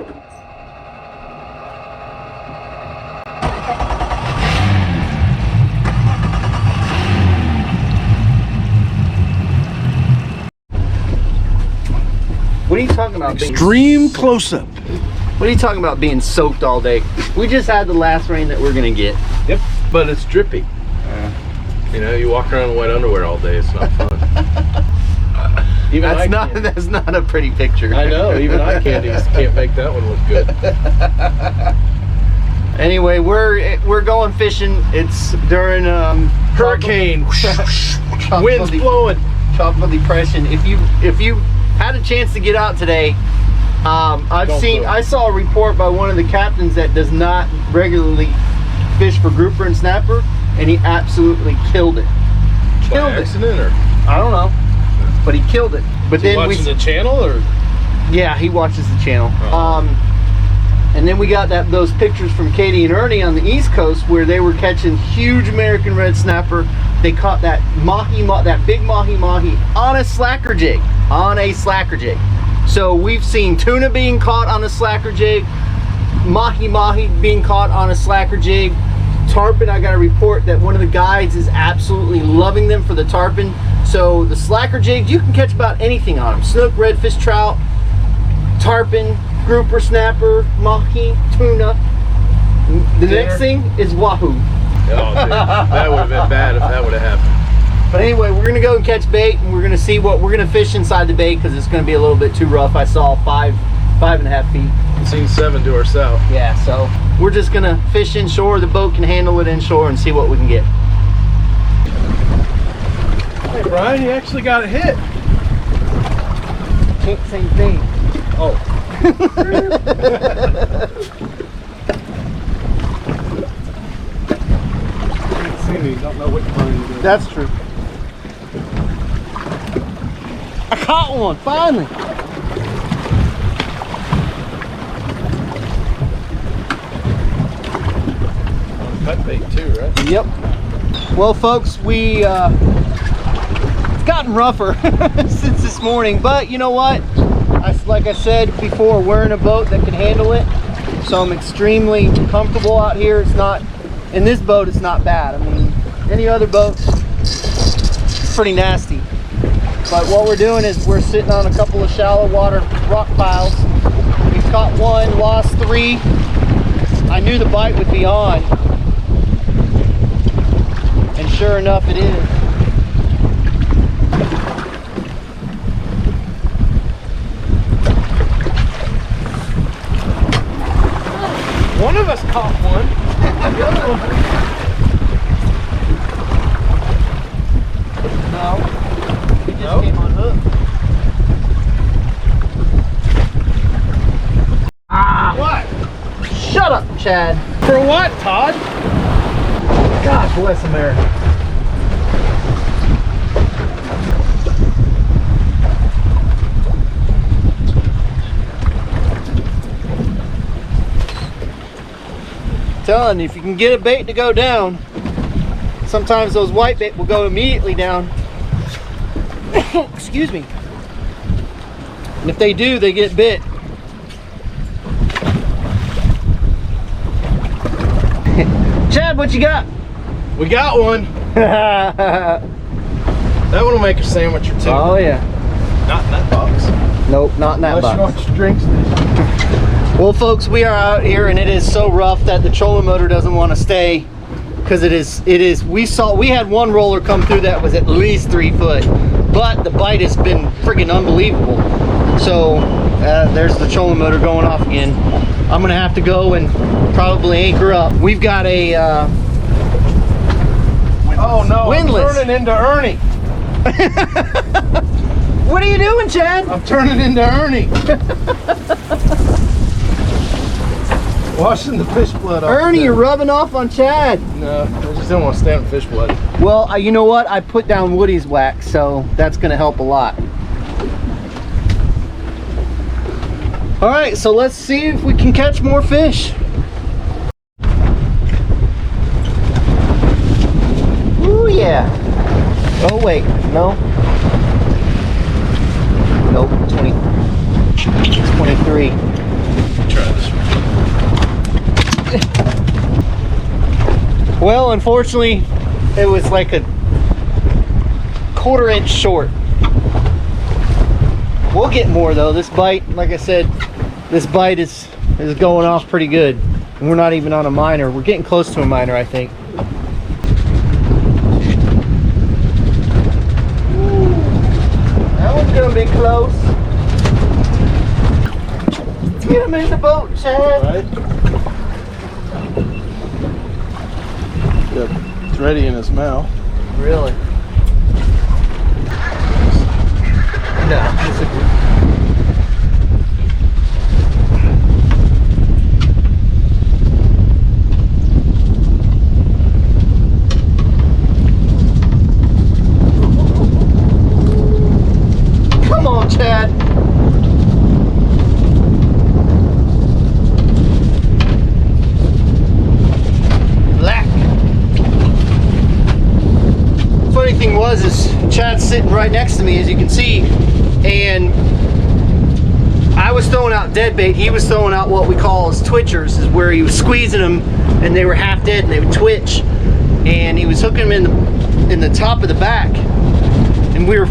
What are you talking about? Extreme close-up. What are you talking about being soaked all day? We just had the last rain that we're gonna get. Yep, but it's drippy. You know, you walk around in wet underwear all day, it's not fun. That's not a pretty picture. I know, even eye candies can't make that one look good. Anyway, we're going fishing. It's during hurricane. Winds blowing. Tropical depression. If you had a chance to get out today, I saw a report by one of the captains that does not regularly fish for grouper and snapper, and he absolutely killed it. By accident, or I don't know, but he killed it. But then watching the channel, or yeah, he watches the channel. Oh. And then we got those pictures from Katie and Ernie on the East Coast where they were catching huge American red snapper. They caught that that big mahi on a slacker jig. So we've seen tuna being caught on a slacker jig, mahi being caught on a slacker jig. Tarpon, I got a report that one of the guides is absolutely loving them for the tarpon. So the slacker jigs, you can catch about anything on them. Snook, redfish, trout, tarpon, grouper, snapper, mahi, tuna. The next thing is wahoo. Oh, dude, that would have been bad if that would have happened. But anyway, we're gonna go and catch bait, and we're gonna see what we're gonna fish inside the bait because it's gonna be a little bit too rough. I saw 5.5 feet. I've seen 7 to our south. Yeah, so we're just gonna fish inshore. The boat can handle it inshore and see what we can get. Hey Brian, you actually got a hit. Can't say thing. Oh. Don't know what kind you do. That's true. I caught one, finally. Cut bait too, right? Yep. Well, folks, it's gotten rougher since this morning, but you know what? Like I said before, we're in a boat that can handle it, so I'm extremely comfortable out here. It's not, in this boat, it's not bad. I mean, any other boat, it's pretty nasty. But what we're doing is we're sitting on a couple of shallow water rock piles. We've caught one, lost 3. I knew the bite would be on, and sure enough, it is. One of us caught one. The other one. No, he just came on hook. Ah! What? Shut up, Chad. For what, Todd? God bless America. Telling you, if you can get a bait to go down, sometimes those white bait will go immediately down. Excuse me. And if they do, they get bit. Chad, what you got? We got one. That one will make a sandwich or 2. Oh yeah. Not in that box. Nope, not in that Unless box. you want your drinks. Well, folks, we are out here, and it is so rough that the trolling motor doesn't want to stay, because it is. We had one roller come through that was at least 3 foot, but the bite has been friggin' unbelievable. So there's the trolling motor going off again. I'm gonna have to go and probably anchor up. We've got a oh no! windlass. I'm turning into Ernie. What are you doing, Chad? I'm turning into Ernie. Washing the fish blood off. Ernie, you're rubbing off on Chad. No, I just don't want to stand in fish blood. Well, you know what? I put down Woody's wax, so that's going to help a lot. All right, so let's see if we can catch more fish. Ooh, yeah. Oh, wait. No. Nope. 20. It's 23. try this one. Well, unfortunately, it was like a 1/4 inch short. We'll get more though. This bite, like I said, this bite is going off pretty good. And we're not even on a minor. We're getting close to a minor, I think. Ooh, that one's gonna be close. Get him in the boat, Chad. Right? Yep, it's ready in his mouth. Really? No. Come on, Chad. Black. Funny thing was is Chad's sitting right next to me, as you can see, and I was throwing out dead bait. He was throwing out what we call as twitchers, is where he was squeezing them and they were half dead and they would twitch, and he was hooking them in the top of the back, and we were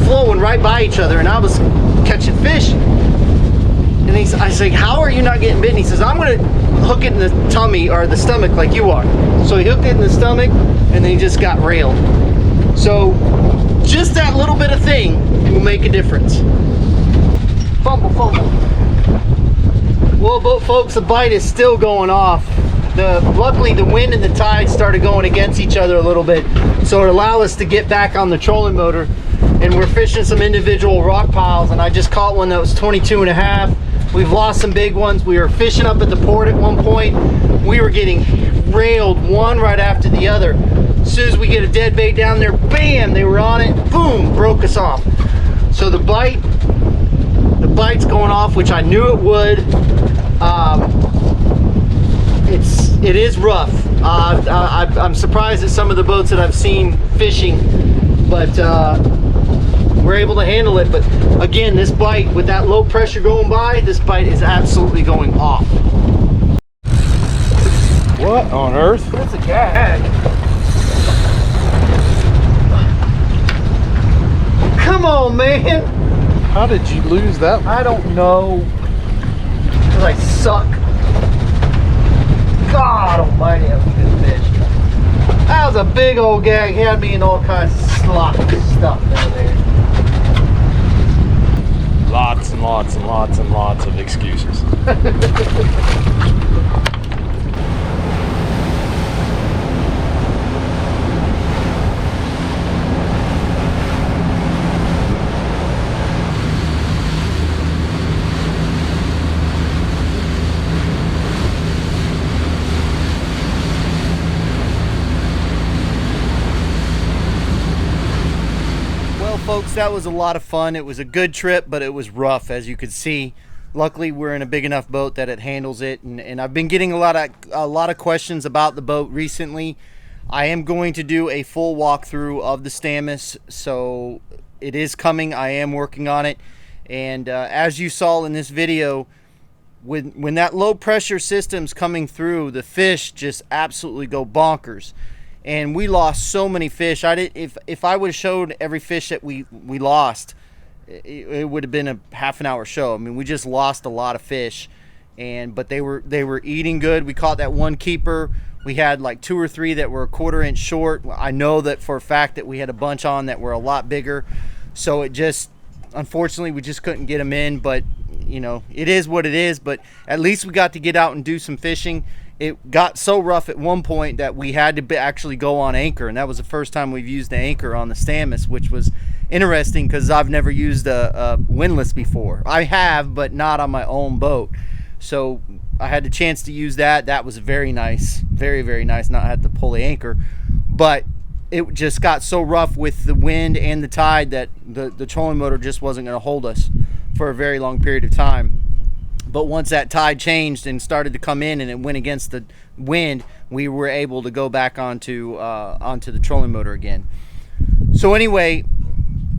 flowing right by each other, and I was catching fish, and I was like, how are you not getting bitten? He says, I'm gonna hook it in the tummy or the stomach like you are. So he hooked it in the stomach and then he just got railed. So just that little bit of thing will make a difference. Fumble, fumble. Well, boat folks, the bite is still going off. Luckily the wind and the tide started going against each other a little bit, so it allowed us to get back on the trolling motor, and we're fishing some individual rock piles, and I just caught one that was 22.5. We've lost some big ones. We were fishing up at the port at one point. We were getting railed one right after the other. As soon as we get a dead bait down there, bam, they were on it, boom, broke us off. So the bite's going off, which I knew it would. It is rough. I'm surprised at some of the boats that I've seen fishing, but we're able to handle it. But again, this bite, with that low pressure going by, this bite is absolutely going off. What on earth? That's a gag. Come on, man. How did you lose that one? I don't know. Because I suck. God almighty, that was a good fish. That was a big old gag. He had me in all kinds of sloppy stuff down there. Lots and lots and lots and lots of excuses. Folks, that was a lot of fun. It was a good trip, but it was rough, as you could see. Luckily, we're in a big enough boat that it handles it, and I've been getting a lot of questions about the boat recently. I am going to do a full walkthrough of the Stammus, so it is coming. I am working on it, and as you saw in this video, when that low pressure system's coming through, the fish just absolutely go bonkers. And we lost so many fish. If I would have showed every fish that we lost, it would have been a half an hour show. I mean, we just lost a lot of fish, but they were eating good. We caught that one keeper. We had like 2 or 3 that were a 1/4 inch short. I know that for a fact that we had a bunch on that were a lot bigger. So it just, unfortunately, we just couldn't get them in. But you know, it is what it is. But at least we got to get out and do some fishing. It got so rough at one point that we had to actually go on anchor, and that was the first time we've used the anchor on the Stammus, which was interesting because I've never used a windlass before. I have, but not on my own boat. So I had the chance to use that. That was very nice, very, very nice, not have to pull the anchor. But it just got so rough with the wind and the tide that the trolling motor just wasn't going to hold us for a very long period of time. But once that tide changed and started to come in and it went against the wind, we were able to go back onto the trolling motor again. So anyway,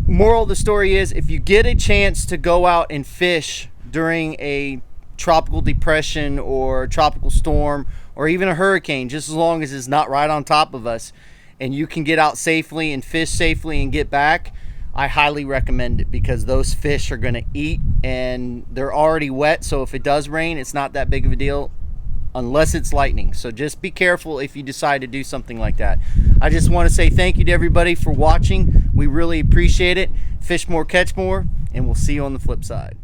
moral of the story is, if you get a chance to go out and fish during a tropical depression or tropical storm or even a hurricane, just as long as it's not right on top of us and you can get out safely and fish safely and get back, I highly recommend it, because those fish are going to eat and they're already wet. So if it does rain, it's not that big of a deal unless it's lightning. So just be careful if you decide to do something like that. I just want to say thank you to everybody for watching. We really appreciate it. Fish more, catch more, and we'll see you on the flip side.